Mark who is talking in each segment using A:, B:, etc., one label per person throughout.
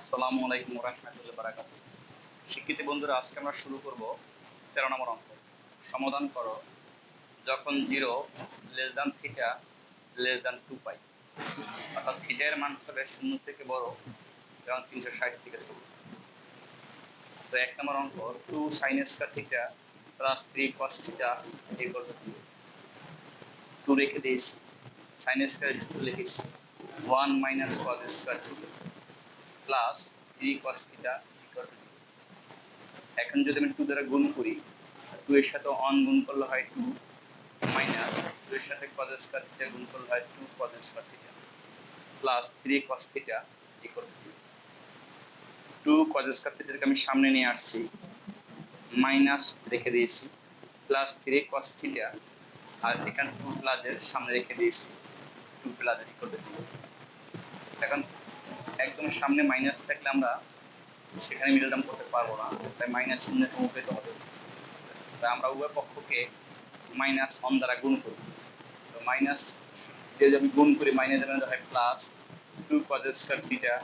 A: আসসালামু আলাইকুম রাহমাতুল্লাহি বারাকাতুহু। শিক্ষার্থী বন্ধুরা, আজকে আমরা শুরু করব 13 নম্বর অঙ্ক। সমাধান করো যখন 0 less than theta less than 2 পাই, অর্থাৎ থিটা এর মান হবে 0 থেকে বড় এবং 360 থেকে ছোট। তো 1 নম্বর অঙ্ক 2 sin square theta plus 3 cos theta equal to 2 রেখে দিয়েছি। sin স্কয়ারের সূত্র লিখেছি 1 minus cos square theta plus 3 cos theta equal two. এখন যদি আমি 2 দ্বারা গুণ করি, 2 এর সাথে 1 গুণ করলে হয় 2 মাইনাস 2 এর সাথে cos স্কয়ার থিটা গুণ করলে হয় 2 cos square theta plus 3 cos theta equal to 2 cos square থিটাকে আমি সামনে নিয়ে আসছি, মাইনাস রেখে দিয়েছি, প্লাস 3 cos থিটা আর এখানে 2 প্লাস এর সামনে রেখে দিয়েছি, 2 প্লাস এর ইকুয়াল টু। এখন একদম সামনে মাইনাস থাকলে আমরা সেখানে মিডল টার্ম করতে পারবো না, তাই মাইনাস চিহ্ন সম্মুখীন হবে। তাই আমরা উভয় পক্ষকে মাইনাস 1 দ্বারা গুণ করব। তো মাইনাস যদি আমি গুণ করি, মাইনাসের মধ্যে হয় প্লাস 2 cos স্কয়ার থিটা,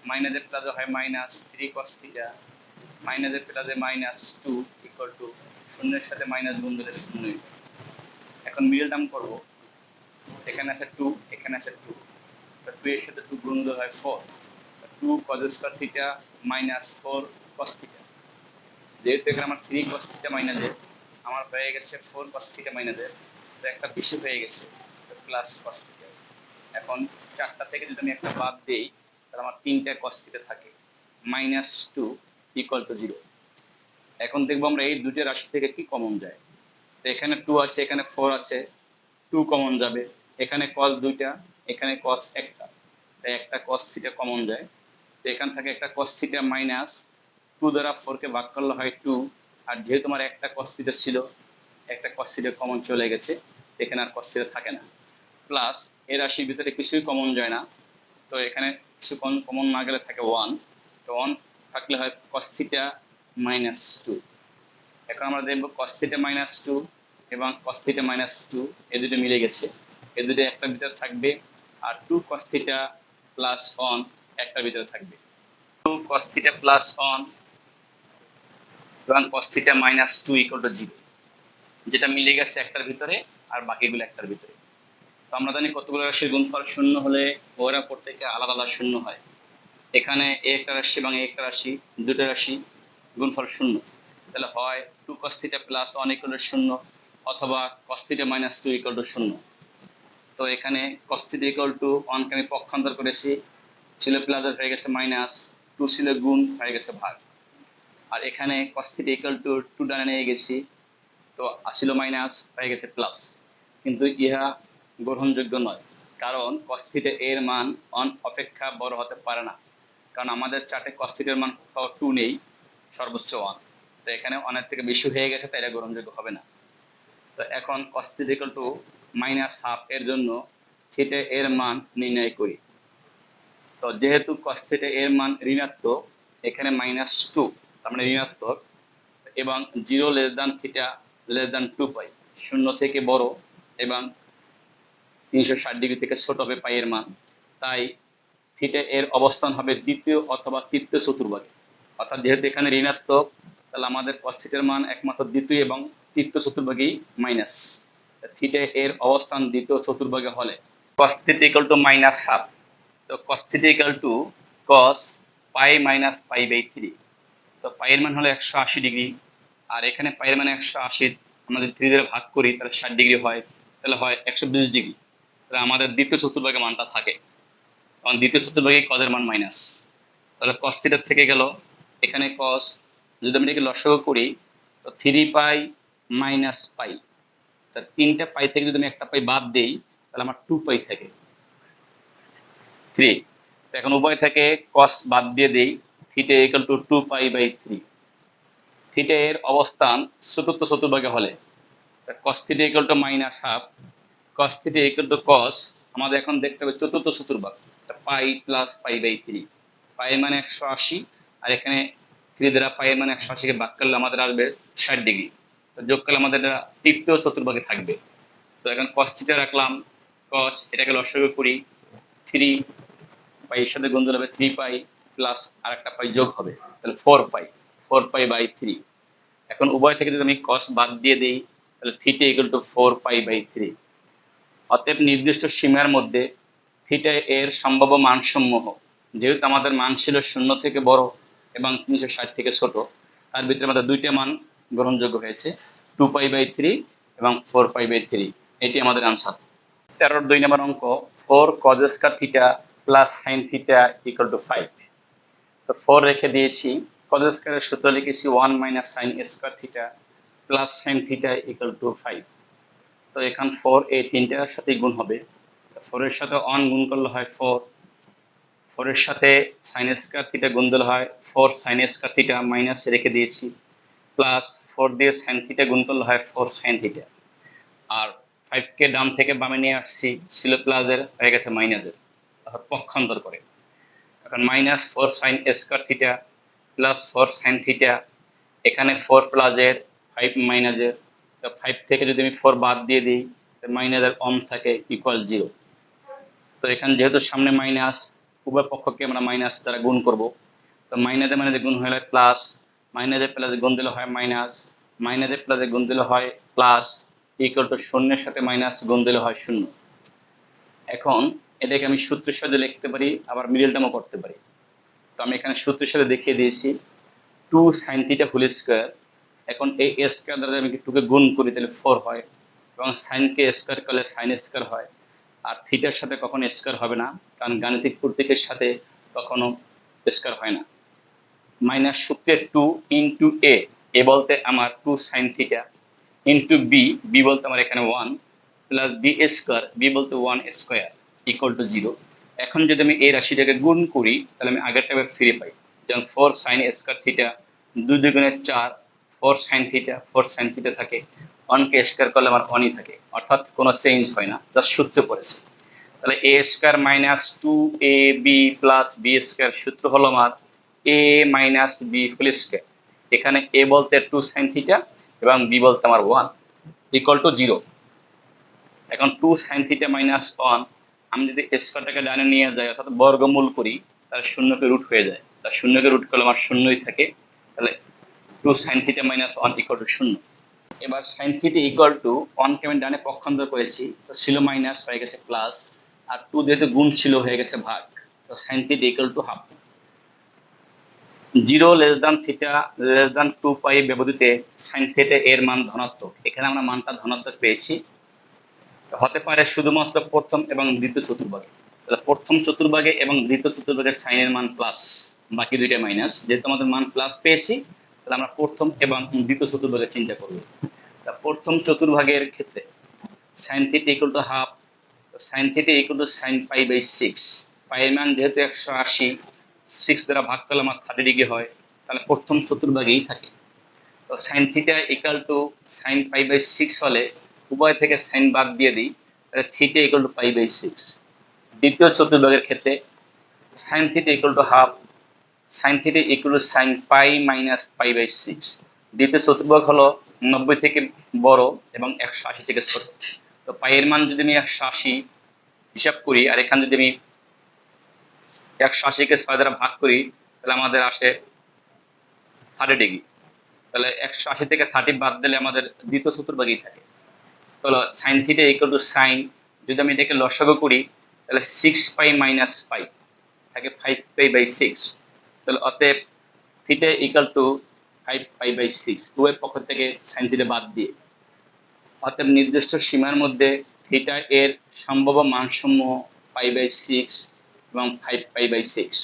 A: মাইনাসের প্লাসে হয় মাইনাস 3 cos থিটা, মাইনাসের প্লাসে মাইনাস 2 ইকুয়াল টু শূন্যের সাথে মাইনাস গুণ দিলে 0। এখন মিডল টার্ম করব, এখানে আছে 2, এখানে আছে 2, তো 2 এর সাথে 2 গুণ দিলে হয় 4, 2 cos square theta minus 4 cos theta. যেহেতু এখানে আমার 3 cos থিটা মাইনাসে আমার হয়ে গেছে 4 cos থিটা মাইনাসে, তো একটা বেশি হয়ে গেছে প্লাস cos থিটা। এখন 4টা থেকে যদি আমি একটা বাদ দেই, তাহলে আমার 3টা cos থিটা থাকে, মাইনাস 2 ইকুয়াল টু 0। এখন দেখবো আমরা এই দুটো রাশি থেকে কি কমন যায়। তো এখানে 2 আছে, এখানে 4 আছে, 2 কমন যাবে, এখানে cos দুইটা, এখানে cos একটা, তাই একটা cos থিটা কমন যায়। তো এখান থেকে একটা cos থিটা মাইনাস 2 দ্বারা 4 কে ভাগ করলে হয় 2, আর যেহেতু আমার একটা cos থিটা ছিল, একটা cos থিটা কমন চলে গেছে, এখানে আর cos থিটা থাকে না। প্লাস এর রাশির ভিতরে কিছুই কমন যায় না, তো এখানে কিছু কমন না গেলে থাকে 1, তো 1 থাকলে হয় cos থিটা মাইনাস 2। এখন আমরা দেখব cos থিটা মাইনাস 2 এবং cos থিটা মাইনাস 2 এই দুটো মিলে গেছে, এই দুটো একটা ভিতরে থাকবে, আর 2 cos থিটা প্লাস 1 একটা ভিতরে থাকবে। 2 cos থিটা প্লাস 1 এবং cos theta minus 2 equal to 0, যেটা মিলে গেছে একটার ভিতরে আর বাকিগুলো একটার ভিতরে। তো আমরা জানি কতগুলো রাশির গুণফল শূন্য হলে ওরা প্রত্যেকে আলাদা আলাদা শূন্য হয়। এখানে একটা রাশি এবং একটা রাশি, দুটো রাশি গুণফল শূন্য, তাহলে হয় 2 cos theta plus 1 equal to 0 অথবা cos theta minus 2 equal to 0। তো এখানে cos থিটা ইকুয়াল টু 1 কে আমি পক্ষান্তর করেছি, ছিল প্লাস হয়ে গেছে মাইনাস, 2 ছিল গুণ হয়ে গেছে ভাগ, আর এখানে cos থিটা ইকুয়াল টু 2 ডানে নিয়ে গেছি, তো আসিল মাইনাস হয়ে গেছে প্লাস। কিন্তু ইহা গ্রহণযোগ্য নয়, কারণ cos থিটা এর মান 1 অপেক্ষা বড় হতে পারে না, কারণ আমাদের চার্টে cos থিটার মান 2 নেই, সর্বোচ্চ 1। তো এখানে 1 এর থেকে বেশি হয়ে গেছে, তাই এটা গ্রহণযোগ্য হবে না। তো এখন cos theta equal to minus half এর জন্য থিটা এর মান নির্ণয় করি। তো যেহেতু cos থিটা এর মান ঋণাত্মক, এখানে মাইনাস 2 তার মানে ঋণাত্মক, এবং 0 less than theta less than 2 পাই, 0 থেকে বড় এবং 360 ডিগ্রি থেকে ছোট হবে পাই এর মান, তাই থিটা এর অবস্থান হবে দ্বিতীয় অথবা তৃতীয় চতুর্ভাগে। অর্থাৎ যেহেতু এখানে ঋণাত্মক, তাহলে আমাদের cos থিটার মান একমাত্র দ্বিতীয় এবং তৃতীয় চতুর্ভাগেই মাইনাস। থিটা এর অবস্থান দ্বিতীয় চতুর্ভাগে হলে cos theta equal to minus half, তো cos theta equal to cos pi minus pi by 3। তো পাইয়ের মান হলো 180 ডিগ্রি, আর এখানে পাইয়ের মানে 180, আমরা যদি 3 দিয়ে ভাগ করি তাহলে 60 ডিগ্রি হয়, তাহলে হয় 120 ডিগ্রি। তাহলে আমাদের দ্বিতীয় চতুর্ভাগে মানটা থাকে, কারণ দ্বিতীয় চতুর্ভাগে cos এর মান মাইনাস। তাহলে cos থিটা থেকে গেল, এখানে cos যদি আমি এটাকে লসাগু করি, তো 3 পাই মাইনাস পাই, তা 3টা পাই থেকে যদি আমি একটা পাই বাদ দেই, তাহলে আমার 2 পাই থাকে 3। তো এখন উভয় থেকে cos বাদ দিয়ে দেই, theta equal to 2 pi by 3। Theta এর অবস্থান চতুর্থ চতুর্ভাগে হলে cos theta equal to minus half, cos theta equal to cos, আমাদের এখন দেখতে হবে চতুর্থ চতুর্ভাগ, পাই প্লাস পাই বাই 3। পাইয়ের মানে 180, আর এখানে 3 দ্বারা পাইয়ের মানে 180 কে ভাগ করলে আমাদের আসবে 60 ডিগ্রি, তো যোগ করলে আমাদের এটা তৃতীয় চতুর্ভাগে থাকবে। তো এখন cos থিটা রাখলাম, cos এটাকে লসাগু করি, 3 পাইয়ের সাথে গুণ দিলে হবে 3 পাই, প্লাস আরেকটা পাই যোগ হবে, তাহলে 4 পাই/3। এখন উভয় থেকে যদি আমি cos বাদ দিয়ে দিই তাহলে থিটা ইকুয়াল টু 4 পাই/3। অতএব নির্দিষ্ট সীমার মধ্যে থিটা এর সম্ভাব্য মানসমূহ, যেহেতু আমাদের মান ছিল 0 থেকে বড় এবং 360 থেকে ছোট, তার ভিতরে আমাদের দুইটা মান গ্রহণযোগ্য হয়েছে, 2π/3 এবং 4π/3। এটি আমাদের আনসার। 13-2 নম্বর অঙ্ক, 4 cos square theta plus sign theta equal two 5। তো 4 রেখে দিয়েছি, cos স্কয়ারের সূত্র লিখেছি 1 minus sine square theta plus sign theta equal two 5। তো এখান 4 এই তিনটার সাথে গুণ হবে, 4 এর সাথে 1 গুণ করলে হয় 4, 4 এর সাথে সাইন স্কয়ার থিটা গুণ দিলে হয় 4 সাইন স্কয়ার থিটা, মাইনাস রেখে দিয়েছি, প্লাস 4 দিয়ে সাইন থিটা গুণ করলে হয় 4 সাইন থিটা। আর 5 কে ডান থেকে বামে নিয়ে আসছি, ছিল প্লাসের হয়ে গেছে মাইনাসের, অর্থাৎ পক্ষান্তর করে। এখন minus 4 sine square theta plus 4 sine theta, এখানে 4 প্লাসের 5 মাইনাসের, তো 5 থেকে যদি আমি 4 বাদ দিয়ে দিই মাইনাসের 1 থাকে ইকুয়াল 0। তো এখানে যেহেতু সামনে মাইনাস, উভয় পক্ষকে আমরা মাইনাস দ্বারা গুণ করব। তো মাইনাসে মাইনাসে গুণ হলে প্লাস, মাইনাসে প্লাসে গুণ দিলে হয় মাইনাস, মাইনাসে প্লাসে গুণ দিলে হয় প্লাস, ইকুয়াল টু শূন্যের সাথে মাইনাস গুণ দিলে হয় 0। এখন এটাকে আমি সূত্রের সাথে লিখতে পারি, আবার মিডল টার্মও করতে পারি। তো আমি এখানে সূত্রের সাথে দেখিয়ে দিয়েছি 2 সাইন থিটা হোল স্কয়ার। এখন এই স্কয়ার দ্বারা আমি 2 কে গুণ করি তাহলে 4 হয়, এবং সাইনকে স্কয়ার করলে সাইন স্কয়ার হয়। আর থিটার সাথে কখনো স্কয়ার হবে না, কারণ গাণিতিক প্রতীকের সাথে কখনো স্কয়ার হয় না। মাইনাস সূত্রের 2 ইন্টু এ বলতে আমার 2 সাইন থিটা, ইন্টু বি বলতে আমার এখানে 1, প্লাস বি স্কয়ার, বি বলতে 1 স্কয়ার ইকুয়াল টু 0। এখন যদি আমি এই রাশিটাকে গুণ করি তাহলে আমি আগেরটা ফিরে পাই, যেমন 4 সাইন স্কয়ার থিটা, 2 দুগুণে 4, 4 সাইন থিটা, 4 সাইন থিটা থাকে, 1 কে স্কয়ার করলে আমার 1ই থাকে, অর্থাৎ কোনো চেঞ্জ হয় না, জাস্ট সূত্রে পড়েছে। তাহলে a square minus 2ab plus b square, সূত্র হলো আমার a minus b whole square. এখানে এ বলতে 2 সাইন থিটা এবং বি বলতে আমার 1 ইকুয়াল টু 0। এখন 2 সাইন থিটা মাইনাস 1, আমি যদি স্কয়ারটাকে ডানে নিয়ে যাই অর্থাৎ বর্গমূল করি, তাহলে শূন্যকে রুট হয়ে যায়, তাহলে শূন্যকে রুট করলে আমার শূন্যই থাকে, তাহলে 2 sine theta minus 1 equal to 0। এবার সাইন থিটা ইকুয়াল টু 1 কে আমি ডানে পক্ষান্তর করেছি, তো ছিল মাইনাস হয়ে গেছে প্লাস, আর 2 যেহেতু গুণ ছিল হয়ে গেছে ভাগ, তো sine theta equal to half. 0 less than theta less than 2 pi ব্যবধিতে সাইন থিটা এর মান ধনাত্মক। এখানে আমরা মানটা ধনাত্মক পেয়েছি, হতে পারে শুধুমাত্র প্রথম এবং দ্বিতীয় চতুর্ভাগে। তাহলে প্রথম চতুর্ভাগে এবং দ্বিতীয় চতুর্ভাগের সাইনের মান প্লাস, বাকি দুইটা মাইনাস। যেহেতু আমাদের মান প্লাস পেয়েছি, তাহলে আমরা প্রথম এবং দ্বিতীয় চতুর্ভাগে চিন্তা করব। প্রথম চতুর্ভাগের ক্ষেত্রে sine theta equal to half, sine theta equal to sine pi. পাইয়ের মান যেহেতু 180, 6 দ্বারা ভাগ করলে আমার 30 ডিগ্রি হয়, তাহলে প্রথম চতুর্ভাগেই থাকে। তো sine theta equal to sine pi হলে উভয় থেকে সাইন বাদ দিয়ে দিই, তাহলে থিটা ইকুয়াল টু পাই/6। দ্বিতীয় চতুর্ভাগের ক্ষেত্রে sine theta equal to half, sine theta equal to sine pi minus pi. দ্বিতীয় চতুর্ভাগ হলো 90 থেকে বড় এবং 180 থেকে ছোট। তো পাইয়ের মান যদি আমি 180 হিসাব করি, আর এখানে যদি আমি 180 কে 6 দ্বারা ভাগ করি, তাহলে আমাদের আসে 30 ডিগ্রি। তাহলে 180 থেকে 30 বাদ দিলে আমাদের দ্বিতীয় চতুর্ভাগই থাকে। তাহলে sine theta equal to sine, যদি আমি এটাকে লসাগু করি তাহলে 6 পাই মাইনাস পাই থাকে 5 পাই/6। তাহলে অতএব থিটা ইকুয়াল টু 5 পাই/6, উভয় পক্ষ থেকে সাইন থিটা বাদ দিয়ে। অতএব নির্দিষ্ট সীমার মধ্যে থিটা এর সম্ভাব্য মানসমূহ পাই/6 এবং 5 পাই/6।